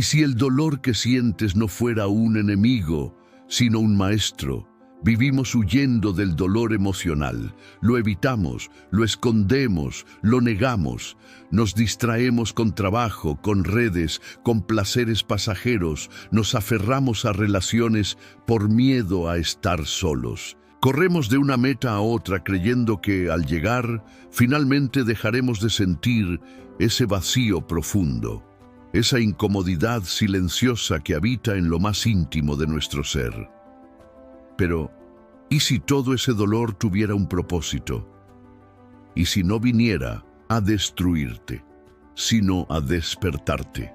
Y si el dolor que sientes no fuera un enemigo, sino un maestro, vivimos huyendo del dolor emocional, lo evitamos, lo escondemos, lo negamos, nos distraemos con trabajo, con redes, con placeres pasajeros, nos aferramos a relaciones por miedo a estar solos. Corremos de una meta a otra creyendo que, al llegar, finalmente dejaremos de sentir ese vacío profundo, esa incomodidad silenciosa que habita en lo más íntimo de nuestro ser. Pero, ¿y si todo ese dolor tuviera un propósito? ¿Y si no viniera a destruirte, sino a despertarte?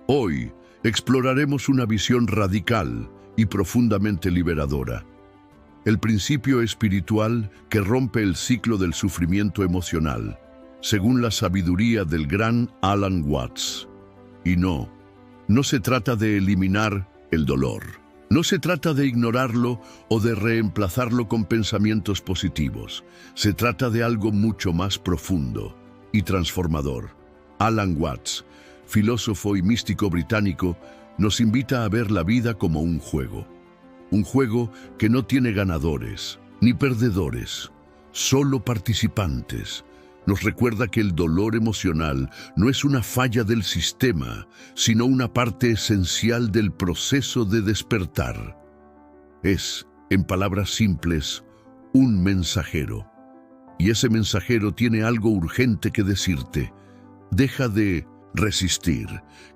Hoy exploraremos una visión radical y profundamente liberadora. El principio espiritual que rompe el ciclo del sufrimiento emocional, según la sabiduría del gran Alan Watts. Y no se trata de eliminar el dolor. No se trata de ignorarlo o de reemplazarlo con pensamientos positivos. Se trata de algo mucho más profundo y transformador. Alan Watts, filósofo y místico británico, nos invita a ver la vida como un juego. Un juego que no tiene ganadores ni perdedores, solo participantes. Nos recuerda que el dolor emocional no es una falla del sistema, sino una parte esencial del proceso de despertar. Es, en palabras simples, un mensajero. Y ese mensajero tiene algo urgente que decirte. Deja de resistir.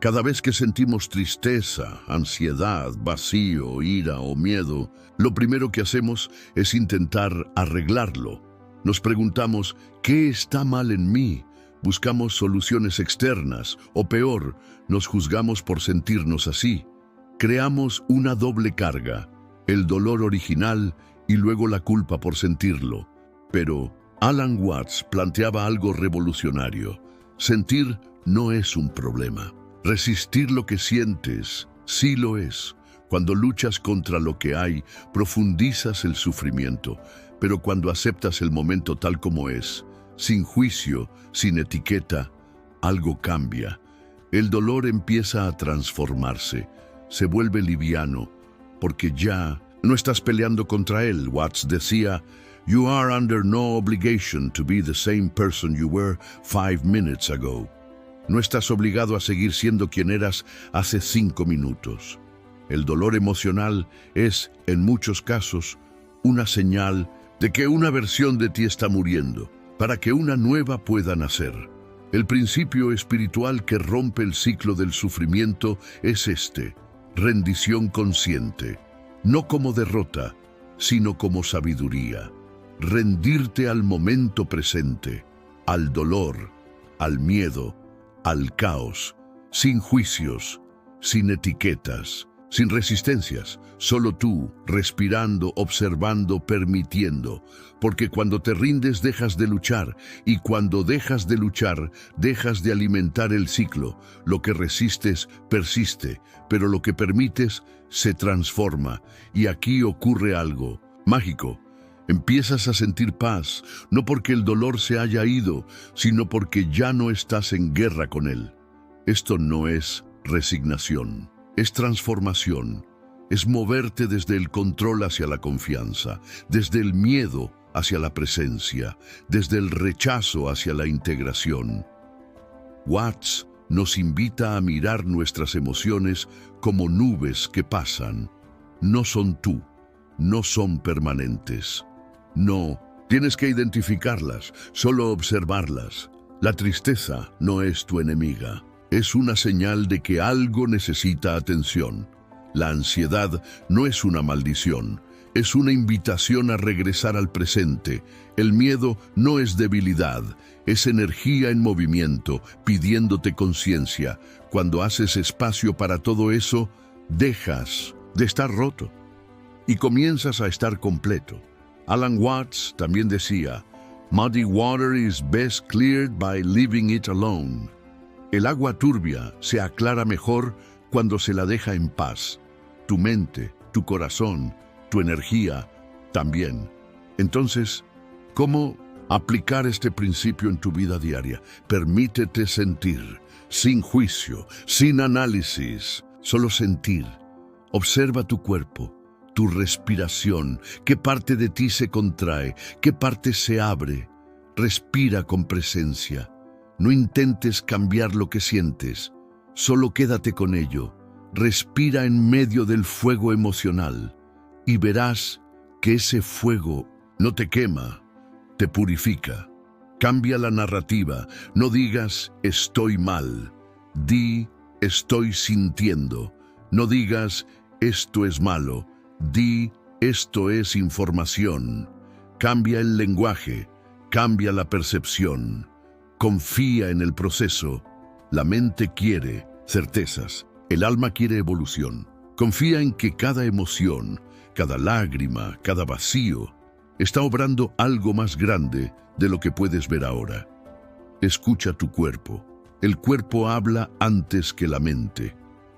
Cada vez que sentimos tristeza, ansiedad, vacío, ira o miedo, lo primero que hacemos es intentar arreglarlo. Nos preguntamos, ¿qué está mal en mí? Buscamos soluciones externas, o peor, nos juzgamos por sentirnos así. Creamos una doble carga, el dolor original y luego la culpa por sentirlo. Pero Alan Watts planteaba algo revolucionario. Sentir no es un problema. Resistir lo que sientes sí lo es. Cuando luchas contra lo que hay, profundizas el sufrimiento. Pero cuando aceptas el momento tal como es, sin juicio, sin etiqueta, algo cambia. El dolor empieza a transformarse, se vuelve liviano, porque ya no estás peleando contra él. Watts decía, "You are under no obligation to be the same person you were 5 minutes ago." No estás obligado a seguir siendo quien eras hace 5 minutos. El dolor emocional es, en muchos casos, una señal de que una versión de ti está muriendo, para que una nueva pueda nacer. El principio espiritual que rompe el ciclo del sufrimiento es este: rendición consciente, no como derrota, sino como sabiduría. Rendirte al momento presente, al dolor, al miedo, al caos, sin juicios, sin etiquetas, sin resistencias, solo tú, respirando, observando, permitiendo, porque cuando te rindes dejas de luchar, y cuando dejas de luchar, dejas de alimentar el ciclo. Lo que resistes persiste, pero lo que permites se transforma, y aquí ocurre algo mágico. Empiezas a sentir paz, no porque el dolor se haya ido, sino porque ya no estás en guerra con él. Esto no es resignación, es transformación. Es moverte desde el control hacia la confianza, desde el miedo hacia la presencia, desde el rechazo hacia la integración. Watts nos invita a mirar nuestras emociones como nubes que pasan. No son tú, no son permanentes. No, tienes que identificarlas, solo observarlas. La tristeza no es tu enemiga, es una señal de que algo necesita atención. La ansiedad no es una maldición, es una invitación a regresar al presente. El miedo no es debilidad, es energía en movimiento, pidiéndote conciencia. Cuando haces espacio para todo eso, dejas de estar roto y comienzas a estar completo. Alan Watts también decía, "Muddy water is best cleared by leaving it alone." El agua turbia se aclara mejor cuando se la deja en paz. Tu mente, tu corazón, tu energía también. Entonces, ¿cómo aplicar este principio en tu vida diaria? Permítete sentir. sin juicio, sin análisis, solo sentir. Observa tu cuerpo, tu respiración, qué parte de ti se contrae, qué parte se abre. Respira con presencia. No intentes cambiar lo que sientes, solo quédate con ello. Respira en medio del fuego emocional y verás que ese fuego no te quema, te purifica. Cambia la narrativa, no digas estoy mal, di estoy sintiendo. No digas esto es malo, di esto es información. Cambia el lenguaje, cambia la percepción. Confía en el proceso. La mente quiere certezas, el alma quiere evolución. Confía en que cada emoción, cada lágrima, cada vacío, está obrando algo más grande de lo que puedes ver ahora. Escucha tu cuerpo. El cuerpo habla antes que la mente.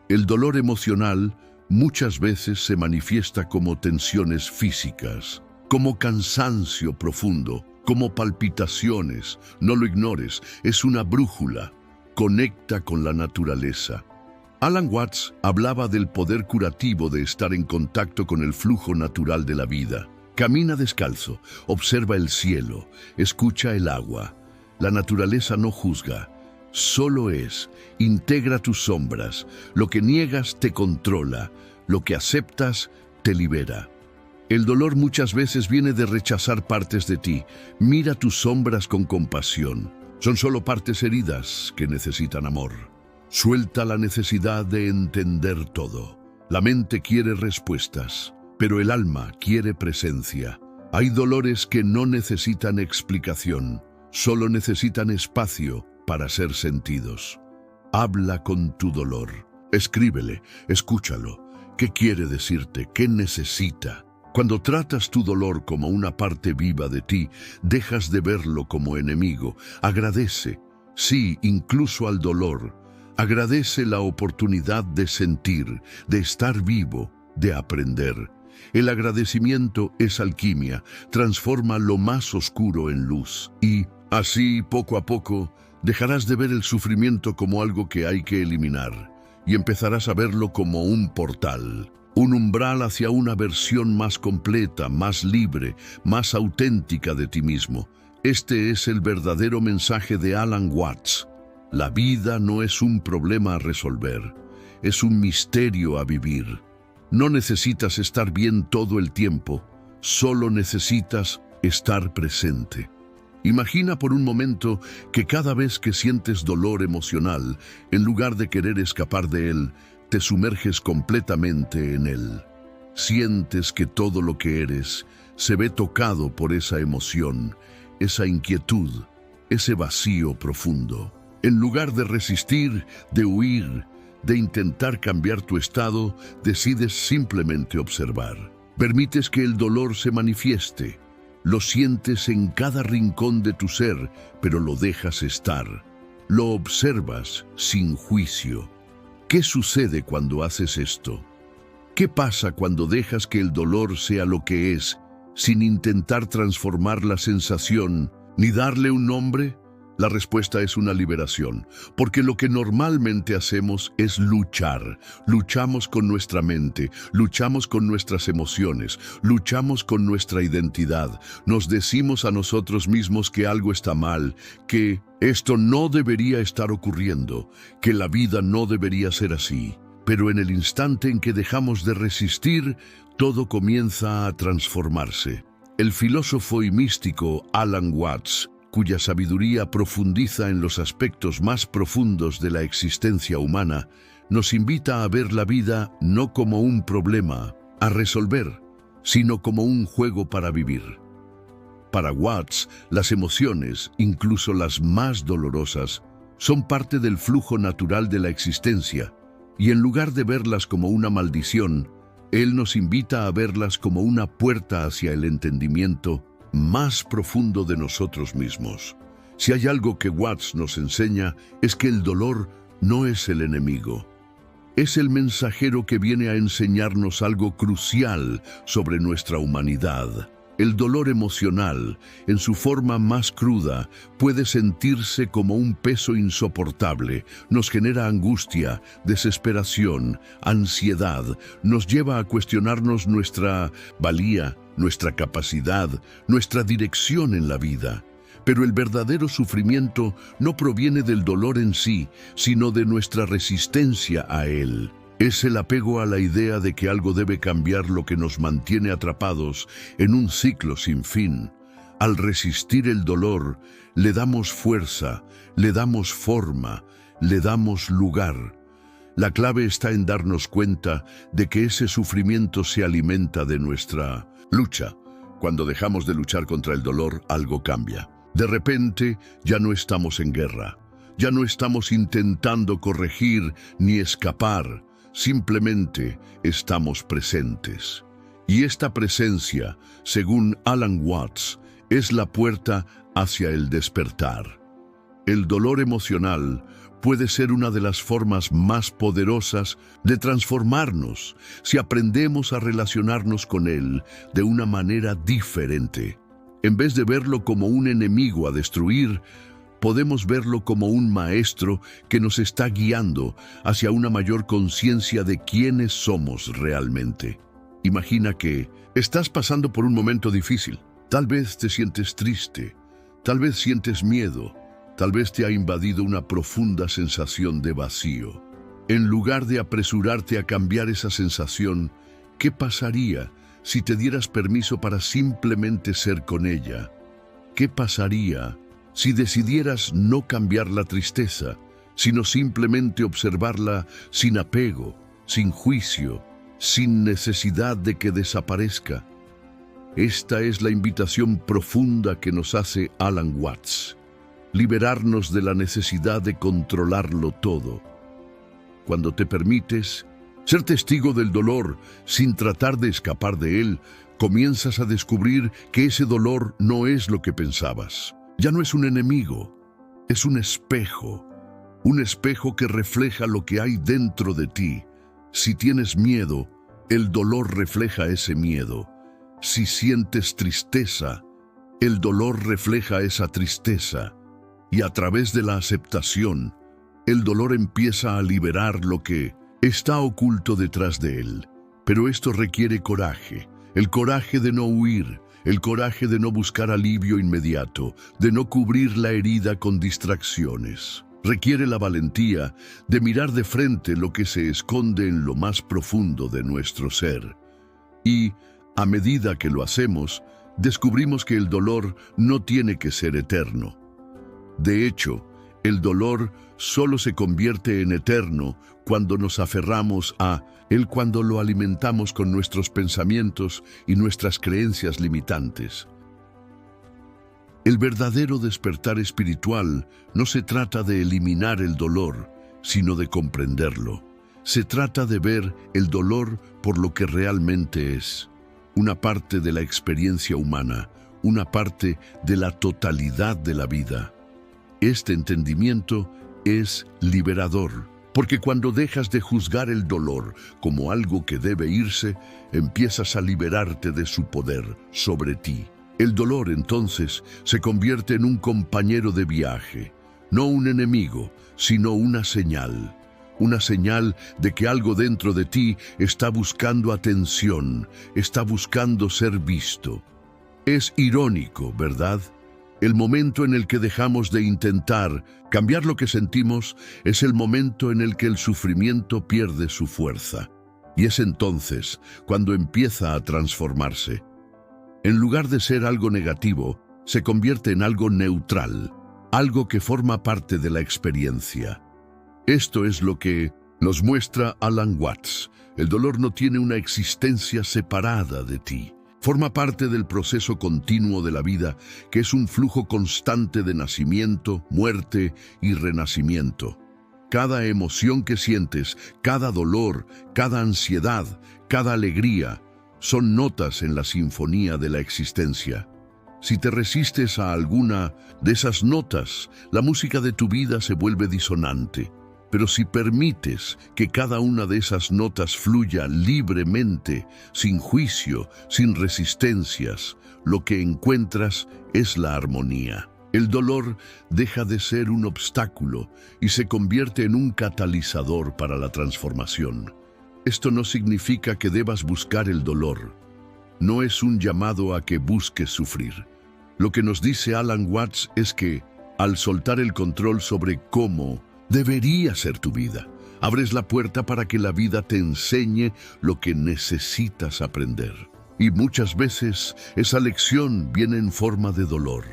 El dolor emocional muchas veces se manifiesta como tensiones físicas, como cansancio profundo, como palpitaciones. No lo ignores, es una brújula. Conecta con la naturaleza. Alan Watts hablaba del poder curativo de estar en contacto con el flujo natural de la vida. Camina descalzo, observa el cielo, escucha el agua. La naturaleza no juzga, solo es. Integra tus sombras. Lo que niegas te controla, lo que aceptas te libera. El dolor muchas veces viene de rechazar partes de ti. Mira tus sombras con compasión. Son solo partes heridas que necesitan amor. Suelta la necesidad de entender todo. La mente quiere respuestas, pero el alma quiere presencia. Hay dolores que no necesitan explicación, solo necesitan espacio para ser sentidos. Habla con tu dolor. Escríbele, escúchalo. ¿Qué quiere decirte? ¿Qué necesita? Cuando tratas tu dolor como una parte viva de ti, dejas de verlo como enemigo. Agradece, sí, incluso al dolor. Agradece la oportunidad de sentir, de estar vivo, de aprender. El agradecimiento es alquimia, transforma lo más oscuro en luz. Y, así, poco a poco, dejarás de ver el sufrimiento como algo que hay que eliminar y empezarás a verlo como un portal. Un umbral hacia una versión más completa, más libre, más auténtica de ti mismo. Este es el verdadero mensaje de Alan Watts. La vida no es un problema a resolver, es un misterio a vivir. No necesitas estar bien todo el tiempo, solo necesitas estar presente. Imagina por un momento que cada vez que sientes dolor emocional, en lugar de querer escapar de él, te sumerges completamente en él. Sientes que todo lo que eres se ve tocado por esa emoción, esa inquietud, ese vacío profundo. En lugar de resistir, de huir, de intentar cambiar tu estado, decides simplemente observar. Permites que el dolor se manifieste. Lo sientes en cada rincón de tu ser, pero lo dejas estar. Lo observas sin juicio. ¿Qué sucede cuando haces esto? ¿Qué pasa cuando dejas que el dolor sea lo que es, sin intentar transformar la sensación ni darle un nombre? La respuesta es una liberación, porque lo que normalmente hacemos es luchar. Luchamos con nuestra mente, luchamos con nuestras emociones, luchamos con nuestra identidad. Nos decimos a nosotros mismos que algo está mal, que esto no debería estar ocurriendo, que la vida no debería ser así. Pero en el instante en que dejamos de resistir, todo comienza a transformarse. El filósofo y místico Alan Watts, cuya sabiduría profundiza en los aspectos más profundos de la existencia humana, nos invita a ver la vida no como un problema a resolver, sino como un juego para vivir. Para Watts, las emociones, incluso las más dolorosas, son parte del flujo natural de la existencia, y en lugar de verlas como una maldición, él nos invita a verlas como una puerta hacia el entendimiento más profundo de nosotros mismos. Si hay algo que Watts nos enseña, es que el dolor no es el enemigo. Es el mensajero que viene a enseñarnos algo crucial sobre nuestra humanidad. El dolor emocional, en su forma más cruda, puede sentirse como un peso insoportable. Nos genera angustia, desesperación, ansiedad. Nos lleva a cuestionarnos nuestra valía, nuestra capacidad, nuestra dirección en la vida. Pero el verdadero sufrimiento no proviene del dolor en sí, sino de nuestra resistencia a él. Es el apego a la idea de que algo debe cambiar lo que nos mantiene atrapados en un ciclo sin fin. Al resistir el dolor, le damos fuerza, le damos forma, le damos lugar. La clave está en darnos cuenta de que ese sufrimiento se alimenta de nuestra lucha. Cuando dejamos de luchar contra el dolor, algo cambia. De repente, ya no estamos en guerra. Ya no estamos intentando corregir ni escapar. Simplemente estamos presentes. Y esta presencia, según Alan Watts, es la puerta hacia el despertar. El dolor emocional puede ser una de las formas más poderosas de transformarnos si aprendemos a relacionarnos con él de una manera diferente. En vez de verlo como un enemigo a destruir, podemos verlo como un maestro que nos está guiando hacia una mayor conciencia de quiénes somos realmente. Imagina que estás pasando por un momento difícil. Tal vez te sientes triste, tal vez sientes miedo, tal vez te ha invadido una profunda sensación de vacío. En lugar de apresurarte a cambiar esa sensación, ¿qué pasaría si te dieras permiso para simplemente ser con ella? ¿Qué pasaría si decidieras no cambiar la tristeza, sino simplemente observarla sin apego, sin juicio, sin necesidad de que desaparezca? Esta es la invitación profunda que nos hace Alan Watts. Liberarnos de la necesidad de controlarlo todo. Cuando te permites ser testigo del dolor sin tratar de escapar de él, comienzas a descubrir que ese dolor no es lo que pensabas. Ya no es un enemigo, es un espejo que refleja lo que hay dentro de ti. Si tienes miedo, el dolor refleja ese miedo. Si sientes tristeza, el dolor refleja esa tristeza. Y a través de la aceptación, el dolor empieza a liberar lo que está oculto detrás de él. Pero esto requiere coraje, el coraje de no huir, el coraje de no buscar alivio inmediato, de no cubrir la herida con distracciones. Requiere la valentía de mirar de frente lo que se esconde en lo más profundo de nuestro ser. Y, a medida que lo hacemos, descubrimos que el dolor no tiene que ser eterno. De hecho, el dolor solo se convierte en eterno cuando nos aferramos a él, cuando lo alimentamos con nuestros pensamientos y nuestras creencias limitantes. El verdadero despertar espiritual no se trata de eliminar el dolor, sino de comprenderlo. Se trata de ver el dolor por lo que realmente es, una parte de la experiencia humana, una parte de la totalidad de la vida. Este entendimiento es liberador, porque cuando dejas de juzgar el dolor como algo que debe irse, empiezas a liberarte de su poder sobre ti. El dolor, entonces, se convierte en un compañero de viaje, no un enemigo, sino una señal de que algo dentro de ti está buscando atención, está buscando ser visto. Es irónico, ¿verdad? El momento en el que dejamos de intentar cambiar lo que sentimos es el momento en el que el sufrimiento pierde su fuerza. Y es entonces cuando empieza a transformarse. En lugar de ser algo negativo, se convierte en algo neutral, algo que forma parte de la experiencia. Esto es lo que nos muestra Alan Watts. El dolor no tiene una existencia separada de ti. Forma parte del proceso continuo de la vida, que es un flujo constante de nacimiento, muerte y renacimiento. Cada emoción que sientes, cada dolor, cada ansiedad, cada alegría, son notas en la sinfonía de la existencia. Si te resistes a alguna de esas notas, la música de tu vida se vuelve disonante. Pero si permites que cada una de esas notas fluya libremente, sin juicio, sin resistencias, lo que encuentras es la armonía. El dolor deja de ser un obstáculo y se convierte en un catalizador para la transformación. Esto no significa que debas buscar el dolor. No es un llamado a que busques sufrir. Lo que nos dice Alan Watts es que, al soltar el control sobre cómo debería ser tu vida, abres la puerta para que la vida te enseñe lo que necesitas aprender. Y muchas veces esa lección viene en forma de dolor,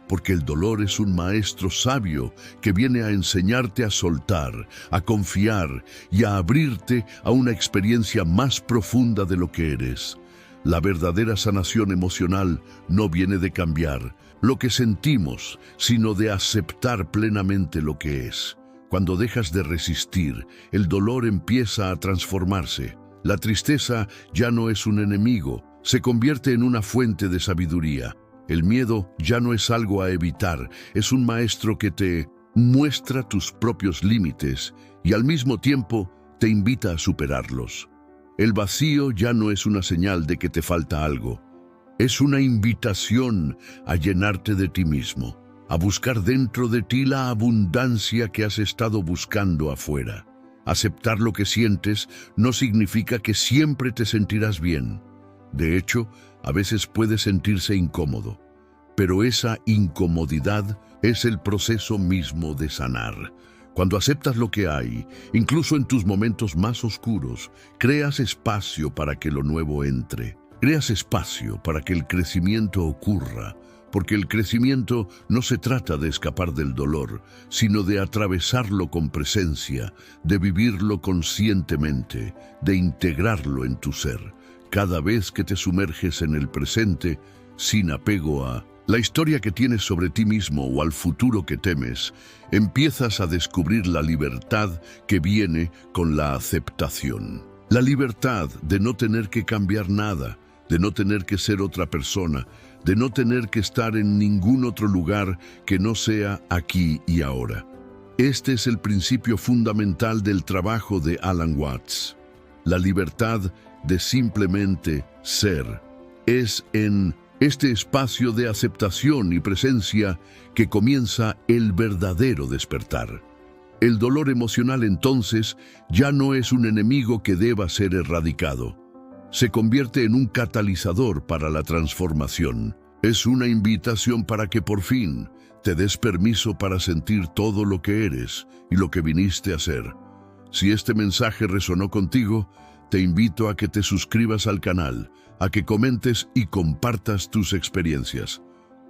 porque el dolor es un maestro sabio que viene a enseñarte a soltar, a confiar y a abrirte a una experiencia más profunda de lo que eres. La verdadera sanación emocional no viene de cambiar lo que sentimos, sino de aceptar plenamente lo que es. Cuando dejas de resistir, el dolor empieza a transformarse. La tristeza ya no es un enemigo, se convierte en una fuente de sabiduría. El miedo ya no es algo a evitar, es un maestro que te muestra tus propios límites y al mismo tiempo te invita a superarlos. El vacío ya no es una señal de que te falta algo, es una invitación a llenarte de ti mismo, a buscar dentro de ti la abundancia que has estado buscando afuera. Aceptar lo que sientes no significa que siempre te sentirás bien. De hecho, a veces puede sentirse incómodo, pero esa incomodidad es el proceso mismo de sanar. Cuando aceptas lo que hay, incluso en tus momentos más oscuros, creas espacio para que lo nuevo entre. Creas espacio para que el crecimiento ocurra, porque el crecimiento no se trata de escapar del dolor, sino de atravesarlo con presencia, de vivirlo conscientemente, de integrarlo en tu ser. Cada vez que te sumerges en el presente, sin apego a la historia que tienes sobre ti mismo o al futuro que temes, empiezas a descubrir la libertad que viene con la aceptación. La libertad de no tener que cambiar nada, de no tener que ser otra persona, de no tener que estar en ningún otro lugar que no sea aquí y ahora. Este es el principio fundamental del trabajo de Alan Watts. La libertad de simplemente ser. Es en este espacio de aceptación y presencia que comienza el verdadero despertar. El dolor emocional entonces ya no es un enemigo que deba ser erradicado. Se convierte en un catalizador para la transformación. Es una invitación para que por fin te des permiso para sentir todo lo que eres y lo que viniste a ser. Si este mensaje resonó contigo, te invito a que te suscribas al canal, a que comentes y compartas tus experiencias.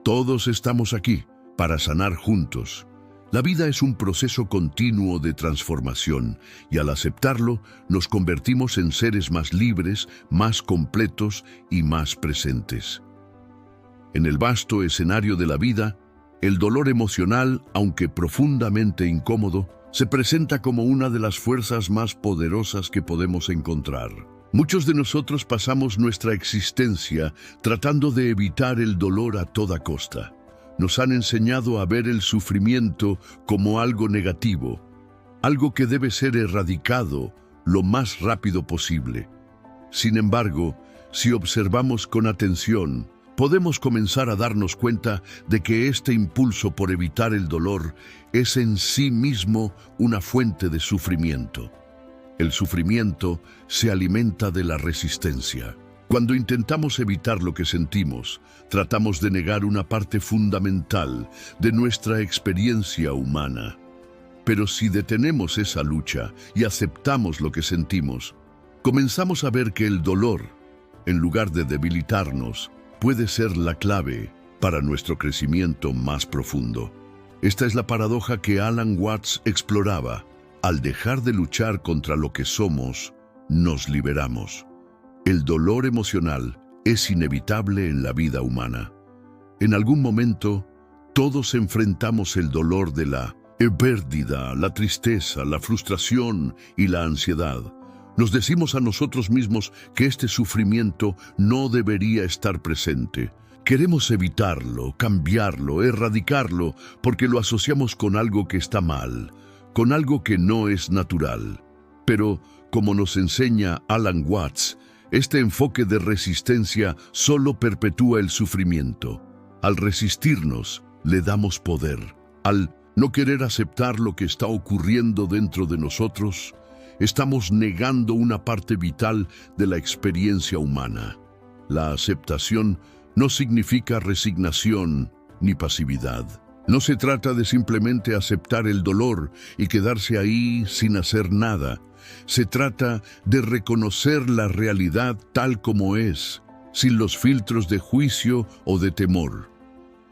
Todos estamos aquí para sanar juntos. La vida es un proceso continuo de transformación y al aceptarlo nos convertimos en seres más libres, más completos y más presentes. En el vasto escenario de la vida, el dolor emocional, aunque profundamente incómodo, se presenta como una de las fuerzas más poderosas que podemos encontrar. Muchos de nosotros pasamos nuestra existencia tratando de evitar el dolor a toda costa. Nos han enseñado a ver el sufrimiento como algo negativo, algo que debe ser erradicado lo más rápido posible. Sin embargo, si observamos con atención, podemos comenzar a darnos cuenta de que este impulso por evitar el dolor es en sí mismo una fuente de sufrimiento. El sufrimiento se alimenta de la resistencia. Cuando intentamos evitar lo que sentimos, tratamos de negar una parte fundamental de nuestra experiencia humana. Pero si detenemos esa lucha y aceptamos lo que sentimos, comenzamos a ver que el dolor, en lugar de debilitarnos, puede ser la clave para nuestro crecimiento más profundo. Esta es la paradoja que Alan Watts exploraba. Al dejar de luchar contra lo que somos, nos liberamos. El dolor emocional es inevitable en la vida humana. En algún momento, todos enfrentamos el dolor de la pérdida, la tristeza, la frustración y la ansiedad. Nos decimos a nosotros mismos que este sufrimiento no debería estar presente. Queremos evitarlo, cambiarlo, erradicarlo, porque lo asociamos con algo que está mal, con algo que no es natural. Pero, como nos enseña Alan Watts, este enfoque de resistencia solo perpetúa el sufrimiento. Al resistirnos, le damos poder. Al no querer aceptar lo que está ocurriendo dentro de nosotros, estamos negando una parte vital de la experiencia humana. La aceptación no significa resignación ni pasividad. No se trata de simplemente aceptar el dolor y quedarse ahí sin hacer nada. Se trata de reconocer la realidad tal como es, sin los filtros de juicio o de temor.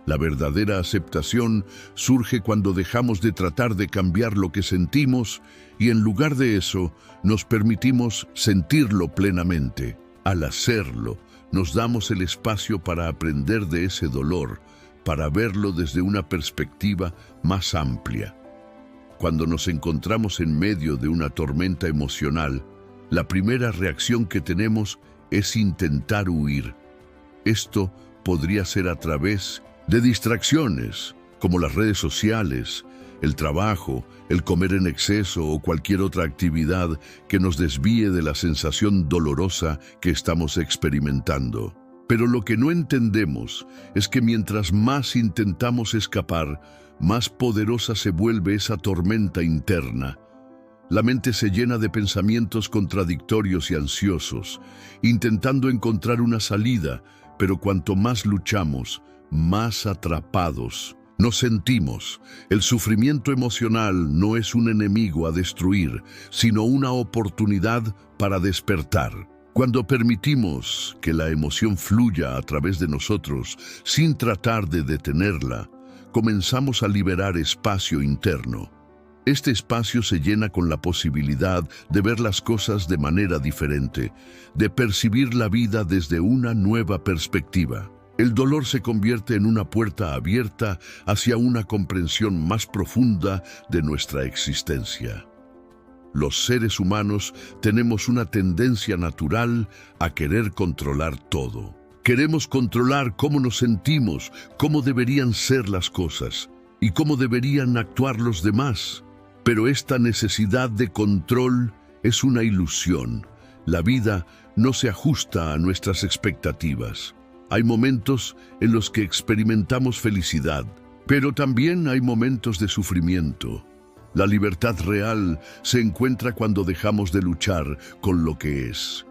La verdadera aceptación surge cuando dejamos de tratar de cambiar lo que sentimos y en lugar de eso nos permitimos sentirlo plenamente. Al hacerlo, nos damos el espacio para aprender de ese dolor, para verlo desde una perspectiva más amplia. Cuando nos encontramos en medio de una tormenta emocional, la primera reacción que tenemos es intentar huir. Esto podría ser a través de distracciones, como las redes sociales, el trabajo, el comer en exceso o cualquier otra actividad que nos desvíe de la sensación dolorosa que estamos experimentando. Pero lo que no entendemos es que mientras más intentamos escapar, más poderosa se vuelve esa tormenta interna. La mente se llena de pensamientos contradictorios y ansiosos, intentando encontrar una salida, pero cuanto más luchamos, más atrapados nos sentimos. El sufrimiento emocional no es un enemigo a destruir, sino una oportunidad para despertar. Cuando permitimos que la emoción fluya a través de nosotros sin tratar de detenerla, comenzamos a liberar espacio interno. Este espacio se llena con la posibilidad de ver las cosas de manera diferente, de percibir la vida desde una nueva perspectiva. El dolor se convierte en una puerta abierta hacia una comprensión más profunda de nuestra existencia. Los seres humanos tenemos una tendencia natural a querer controlar todo. Queremos controlar cómo nos sentimos, cómo deberían ser las cosas y cómo deberían actuar los demás. Pero esta necesidad de control es una ilusión. La vida no se ajusta a nuestras expectativas. Hay momentos en los que experimentamos felicidad, pero también hay momentos de sufrimiento. La libertad real se encuentra cuando dejamos de luchar con lo que es.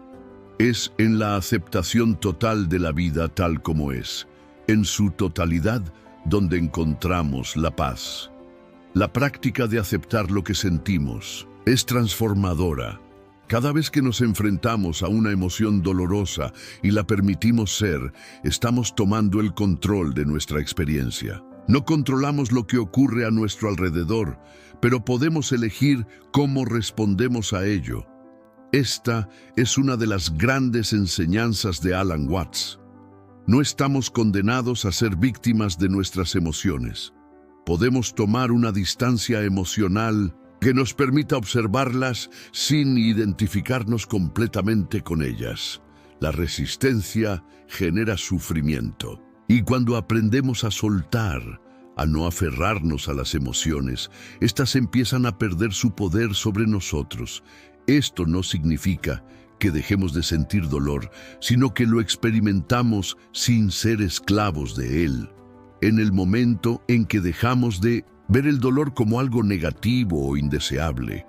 Es en la aceptación total de la vida tal como es, en su totalidad, donde encontramos la paz. La práctica de aceptar lo que sentimos es transformadora. Cada vez que nos enfrentamos a una emoción dolorosa y la permitimos ser, estamos tomando el control de nuestra experiencia. No controlamos lo que ocurre a nuestro alrededor, pero podemos elegir cómo respondemos a ello. Esta es una de las grandes enseñanzas de Alan Watts. No estamos condenados a ser víctimas de nuestras emociones. Podemos tomar una distancia emocional que nos permita observarlas sin identificarnos completamente con ellas. La resistencia genera sufrimiento. Y cuando aprendemos a soltar, a no aferrarnos a las emociones, éstas empiezan a perder su poder sobre nosotros. Esto no significa que dejemos de sentir dolor, sino que lo experimentamos sin ser esclavos de él. En el momento en que dejamos de ver el dolor como algo negativo o indeseable,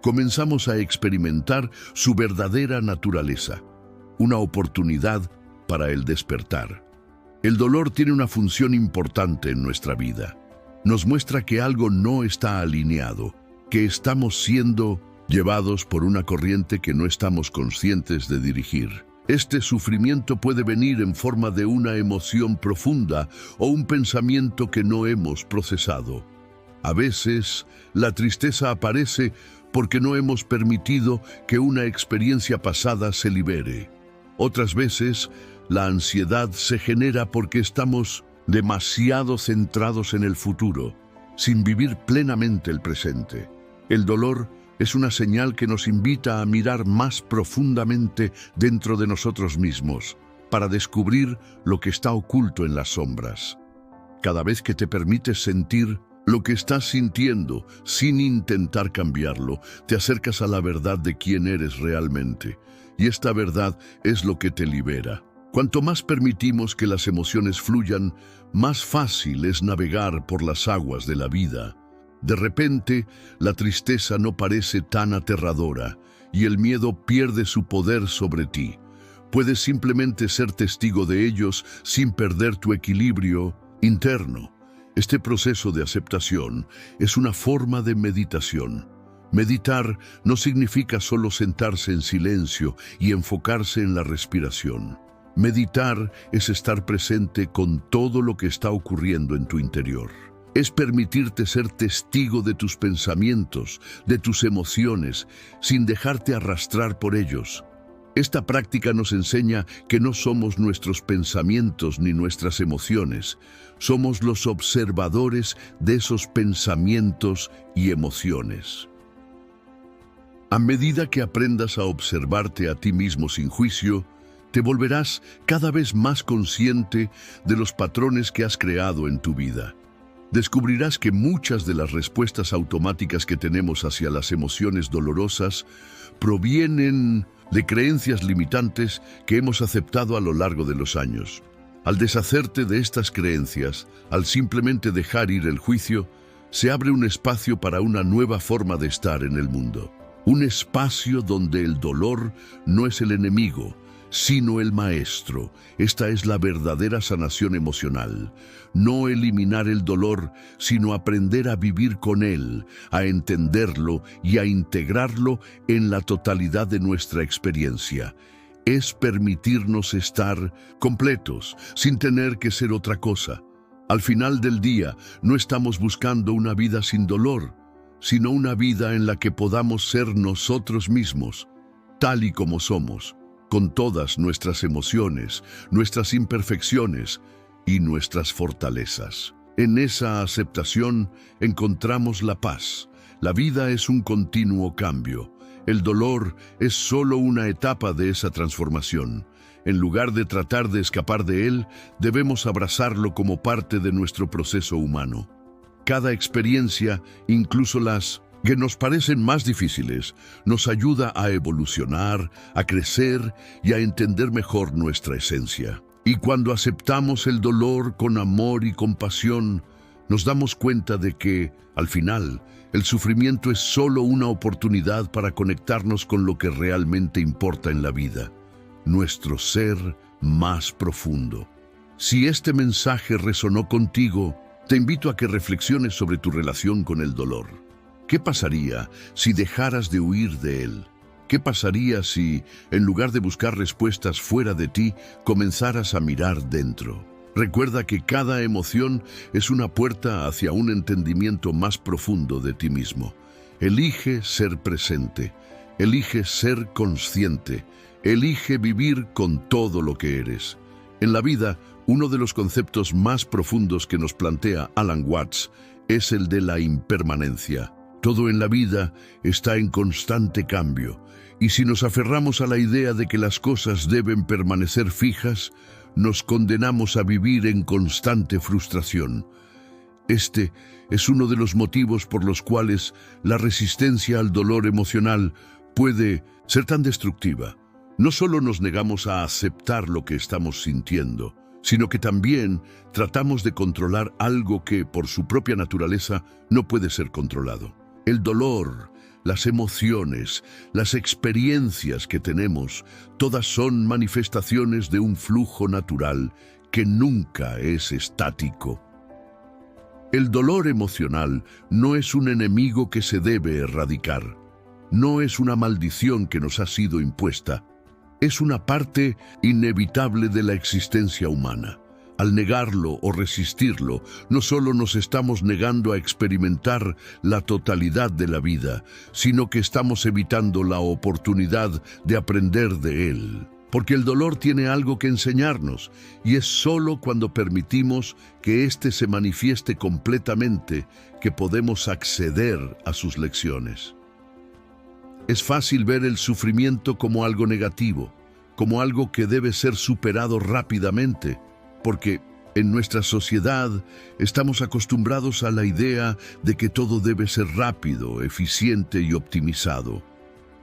comenzamos a experimentar su verdadera naturaleza, una oportunidad para el despertar. El dolor tiene una función importante en nuestra vida. Nos muestra que algo no está alineado, que estamos siendo llevados por una corriente que no estamos conscientes de dirigir. Este sufrimiento puede venir en forma de una emoción profunda o un pensamiento que no hemos procesado. A veces, la tristeza aparece porque no hemos permitido que una experiencia pasada se libere. Otras veces, la ansiedad se genera porque estamos demasiado centrados en el futuro, sin vivir plenamente el presente. El dolor es una señal que nos invita a mirar más profundamente dentro de nosotros mismos, para descubrir lo que está oculto en las sombras. Cada vez que te permites sentir, Lo que estás sintiendo, sin intentar cambiarlo, te acercas a la verdad de quién eres realmente. Y esta verdad es lo que te libera. Cuanto más permitimos que las emociones fluyan, más fácil es navegar por las aguas de la vida. De repente, la tristeza no parece tan aterradora y el miedo pierde su poder sobre ti. Puedes simplemente ser testigo de ellos sin perder tu equilibrio interno. Este proceso de aceptación es una forma de meditación. Meditar no significa solo sentarse en silencio y enfocarse en la respiración. Meditar es estar presente con todo lo que está ocurriendo en tu interior. Es permitirte ser testigo de tus pensamientos, de tus emociones, sin dejarte arrastrar por ellos. Esta práctica nos enseña que no somos nuestros pensamientos ni nuestras emociones, somos los observadores de esos pensamientos y emociones. A medida que aprendas a observarte a ti mismo sin juicio, te volverás cada vez más consciente de los patrones que has creado en tu vida. Descubrirás que muchas de las respuestas automáticas que tenemos hacia las emociones dolorosas provienen de creencias limitantes que hemos aceptado a lo largo de los años. Al deshacerte de estas creencias, al simplemente dejar ir el juicio, se abre un espacio para una nueva forma de estar en el mundo. Un espacio donde el dolor no es el enemigo, sino el maestro. Esta es la verdadera sanación emocional. No eliminar el dolor, sino aprender a vivir con él, a entenderlo y a integrarlo en la totalidad de nuestra experiencia. Es permitirnos estar completos, sin tener que ser otra cosa. Al final del día, no estamos buscando una vida sin dolor, sino una vida en la que podamos ser nosotros mismos, tal y como somos, con todas nuestras emociones, nuestras imperfecciones y nuestras fortalezas. En esa aceptación encontramos la paz. La vida es un continuo cambio. El dolor es solo una etapa de esa transformación. En lugar de tratar de escapar de él, debemos abrazarlo como parte de nuestro proceso humano. Cada experiencia, incluso las que nos parecen más difíciles, nos ayuda a evolucionar, a crecer y a entender mejor nuestra esencia. Y cuando aceptamos el dolor con amor y compasión, nos damos cuenta de que, al final, el sufrimiento es solo una oportunidad para conectarnos con lo que realmente importa en la vida, nuestro ser más profundo. Si este mensaje resonó contigo, te invito a que reflexiones sobre tu relación con el dolor. ¿Qué pasaría si dejaras de huir de él? ¿Qué pasaría si, en lugar de buscar respuestas fuera de ti, comenzaras a mirar dentro? Recuerda que cada emoción es una puerta hacia un entendimiento más profundo de ti mismo. Elige ser presente, elige ser consciente, elige vivir con todo lo que eres. En la vida, uno de los conceptos más profundos que nos plantea Alan Watts es el de la impermanencia. Todo en la vida está en constante cambio, y si nos aferramos a la idea de que las cosas deben permanecer fijas, nos condenamos a vivir en constante frustración. Este es uno de los motivos por los cuales la resistencia al dolor emocional puede ser tan destructiva. No solo nos negamos a aceptar lo que estamos sintiendo, sino que también tratamos de controlar algo que, por su propia naturaleza, no puede ser controlado. El dolor, las emociones, las experiencias que tenemos, todas son manifestaciones de un flujo natural que nunca es estático. El dolor emocional no es un enemigo que se debe erradicar. No es una maldición que nos ha sido impuesta. Es una parte inevitable de la existencia humana. Al negarlo o resistirlo, no solo nos estamos negando a experimentar la totalidad de la vida, sino que estamos evitando la oportunidad de aprender de él. Porque el dolor tiene algo que enseñarnos, y es solo cuando permitimos que éste se manifieste completamente que podemos acceder a sus lecciones. Es fácil ver el sufrimiento como algo negativo, como algo que debe ser superado rápidamente, porque En nuestra sociedad estamos acostumbrados a la idea de que todo debe ser rápido, eficiente y optimizado.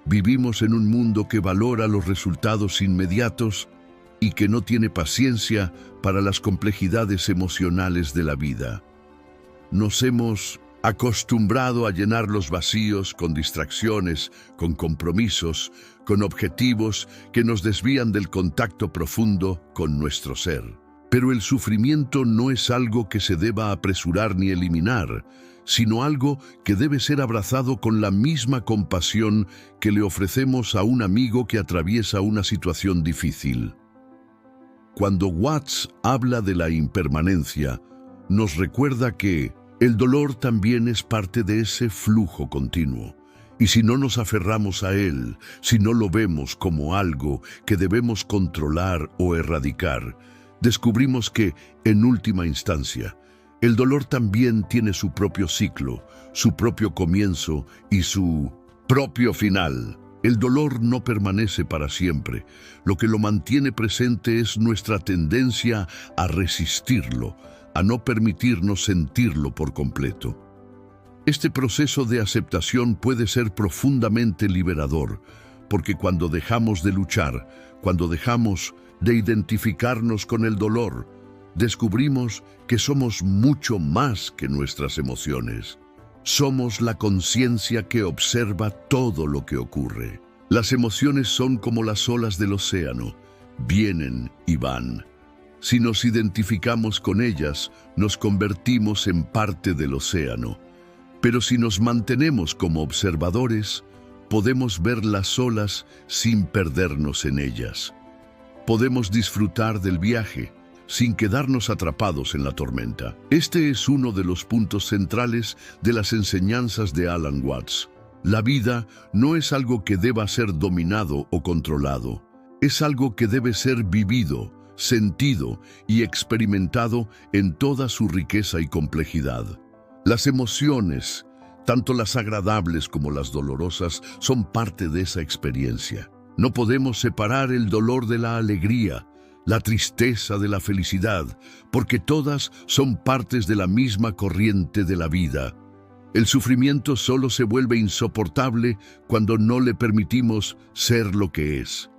Vivimos en un mundo que valora los resultados inmediatos y que no tiene paciencia para las complejidades emocionales de la vida. Nos hemos acostumbrado a llenar los vacíos con distracciones, con compromisos, con objetivos que nos desvían del contacto profundo con nuestro ser. Pero el sufrimiento no es algo que se deba apresurar ni eliminar, sino algo que debe ser abrazado con la misma compasión que le ofrecemos a un amigo que atraviesa una situación difícil. Cuando Watts habla de la impermanencia, nos recuerda que el dolor también es parte de ese flujo continuo. Y si no nos aferramos a él, si no lo vemos como algo que debemos controlar o erradicar, descubrimos que, en última instancia, el dolor también tiene su propio ciclo, su propio comienzo y su propio final. El dolor no permanece para siempre. Lo que lo mantiene presente es nuestra tendencia a resistirlo, a no permitirnos sentirlo por completo. Este proceso de aceptación puede ser profundamente liberador, porque cuando dejamos de luchar, cuando dejamos de identificarnos con el dolor, descubrimos que somos mucho más que nuestras emociones. Somos la conciencia que observa todo lo que ocurre. Las emociones son como las olas del océano, vienen y van. Si nos identificamos con ellas, nos convertimos en parte del océano. Pero si nos mantenemos como observadores, podemos ver las olas sin perdernos en ellas. Podemos disfrutar del viaje sin quedarnos atrapados en la tormenta. Este es uno de los puntos centrales de las enseñanzas de Alan Watts. La vida no es algo que deba ser dominado o controlado. Es algo que debe ser vivido, sentido y experimentado en toda su riqueza y complejidad. Las emociones, tanto las agradables como las dolorosas, son parte de esa experiencia. No podemos separar el dolor de la alegría, la tristeza de la felicidad, porque todas son partes de la misma corriente de la vida. El sufrimiento solo se vuelve insoportable cuando no le permitimos ser lo que es.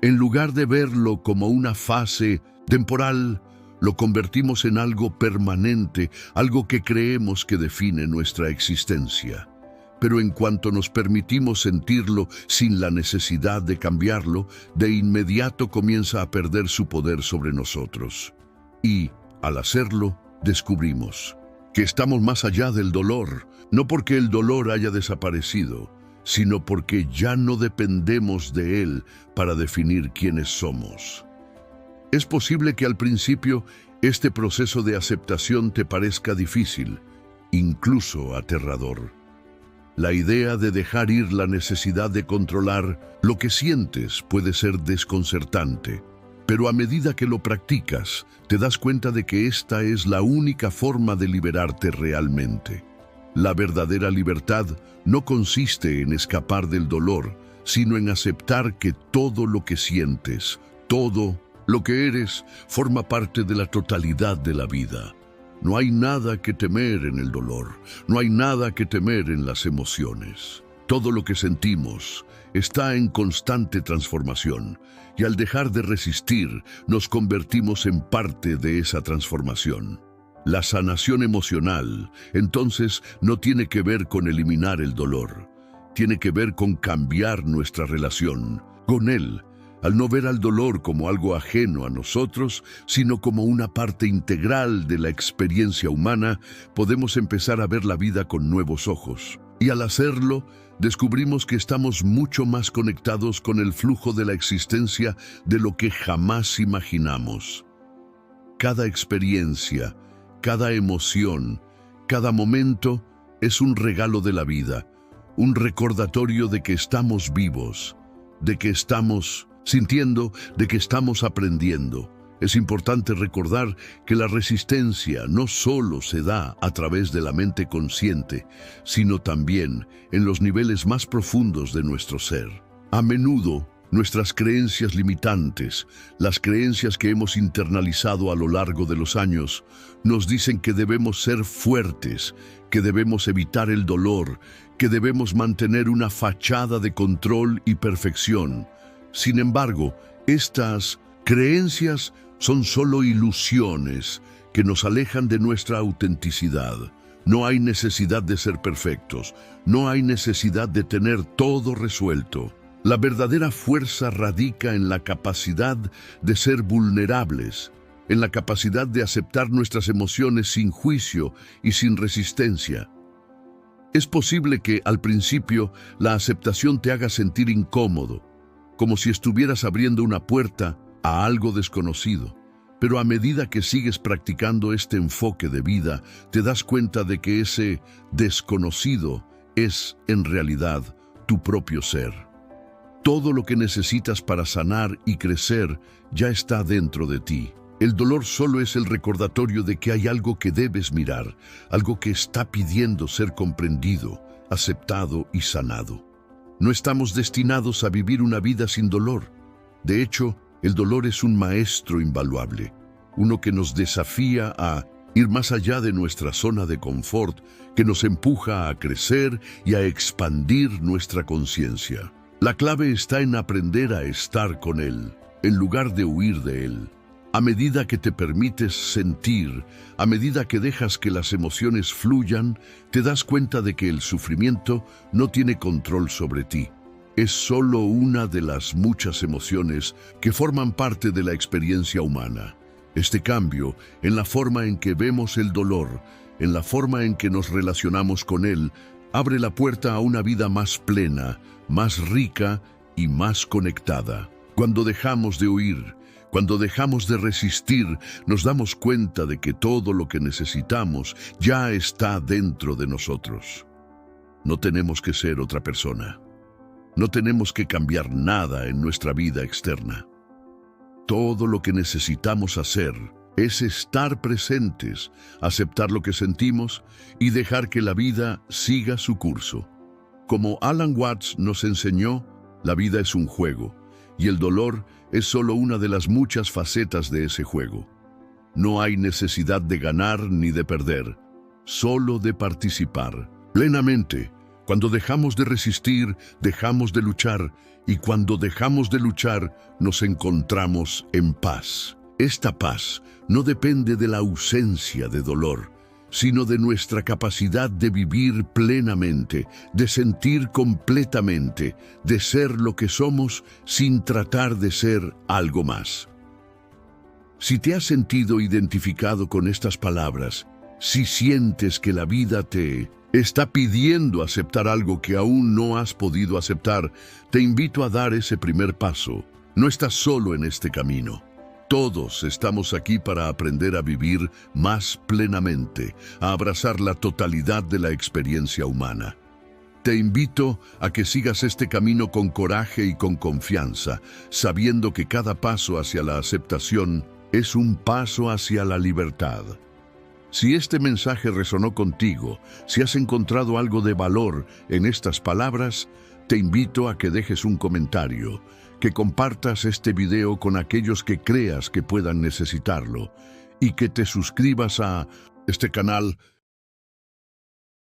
En lugar de verlo como una fase temporal, lo convertimos en algo permanente, algo que creemos que define nuestra existencia. Pero en cuanto nos permitimos sentirlo sin la necesidad de cambiarlo, de inmediato comienza a perder su poder sobre nosotros. Y, al hacerlo, descubrimos que estamos más allá del dolor, no porque el dolor haya desaparecido, sino porque ya no dependemos de él para definir quiénes somos. Es posible que al principio este proceso de aceptación te parezca difícil, incluso aterrador. La idea de dejar ir la necesidad de controlar lo que sientes puede ser desconcertante, pero a medida que lo practicas, te das cuenta de que esta es la única forma de liberarte realmente. La verdadera libertad no consiste en escapar del dolor, sino en aceptar que todo lo que sientes, todo lo que eres, forma parte de la totalidad de la vida. No hay nada que temer en el dolor, no hay nada que temer en las emociones. Todo lo que sentimos está en constante transformación, y al dejar de resistir, nos convertimos en parte de esa transformación. La sanación emocional, entonces, no tiene que ver con eliminar el dolor, tiene que ver con cambiar nuestra relación con él, al no ver al dolor como algo ajeno a nosotros, sino como una parte integral de la experiencia humana, podemos empezar a ver la vida con nuevos ojos. Y al hacerlo, descubrimos que estamos mucho más conectados con el flujo de la existencia de lo que jamás imaginamos. Cada experiencia, cada emoción, cada momento es un regalo de la vida, un recordatorio de que estamos vivos, de que estamos sintiendo, de que estamos aprendiendo. Es importante recordar que la resistencia no solo se da a través de la mente consciente, sino también en los niveles más profundos de nuestro ser. A menudo, Nuestras creencias limitantes, las creencias que hemos internalizado a lo largo de los años, nos dicen que debemos ser fuertes, que debemos evitar el dolor, que debemos mantener una fachada de control y perfección. Sin embargo, estas creencias son solo ilusiones que nos alejan de nuestra autenticidad. No hay necesidad de ser perfectos, no hay necesidad de tener todo resuelto. La verdadera fuerza radica en la capacidad de ser vulnerables, en la capacidad de aceptar nuestras emociones sin juicio y sin resistencia. Es posible que al principio la aceptación te haga sentir incómodo, como si estuvieras abriendo una puerta a algo desconocido. Pero a medida que sigues practicando este enfoque de vida, te das cuenta de que ese desconocido es, en realidad, tu propio ser. Todo lo que necesitas para sanar y crecer ya está dentro de ti. El dolor solo es el recordatorio de que hay algo que debes mirar, algo que está pidiendo ser comprendido, aceptado y sanado. No estamos destinados a vivir una vida sin dolor. De hecho, el dolor es un maestro invaluable, uno que nos desafía a ir más allá de nuestra zona de confort, que nos empuja a crecer y a expandir nuestra conciencia. La clave está en aprender a estar con él, en lugar de huir de él. A medida que te permites sentir, a medida que dejas que las emociones fluyan, te das cuenta de que el sufrimiento no tiene control sobre ti. Es solo una de las muchas emociones que forman parte de la experiencia humana. Este cambio, en la forma en que vemos el dolor, en la forma en que nos relacionamos con él, abre la puerta a una vida más plena, más rica y más conectada. Cuando dejamos de huir, cuando dejamos de resistir, nos damos cuenta de que todo lo que necesitamos ya está dentro de nosotros. No tenemos que ser otra persona. No tenemos que cambiar nada en nuestra vida externa. Todo lo que necesitamos hacer es estar presentes, aceptar lo que sentimos y dejar que la vida siga su curso. Como Alan Watts nos enseñó, la vida es un juego y el dolor es solo una de las muchas facetas de ese juego. No hay necesidad de ganar ni de perder, solo de participar plenamente. Cuando dejamos de resistir, dejamos de luchar, y cuando dejamos de luchar, nos encontramos en paz. Esta paz no depende de la ausencia de dolor, sino de nuestra capacidad de vivir plenamente, de sentir completamente, de ser lo que somos sin tratar de ser algo más. Si te has sentido identificado con estas palabras, si sientes que la vida te está pidiendo aceptar algo que aún no has podido aceptar, te invito a dar ese primer paso. No estás solo en este camino. Todos estamos aquí para aprender a vivir más plenamente, a abrazar la totalidad de la experiencia humana. Te invito a que sigas este camino con coraje y con confianza, sabiendo que cada paso hacia la aceptación es un paso hacia la libertad. Si este mensaje resonó contigo, si has encontrado algo de valor en estas palabras, te invito a que dejes un comentario, que compartas este video con aquellos que creas que puedan necesitarlo y que te suscribas a este canal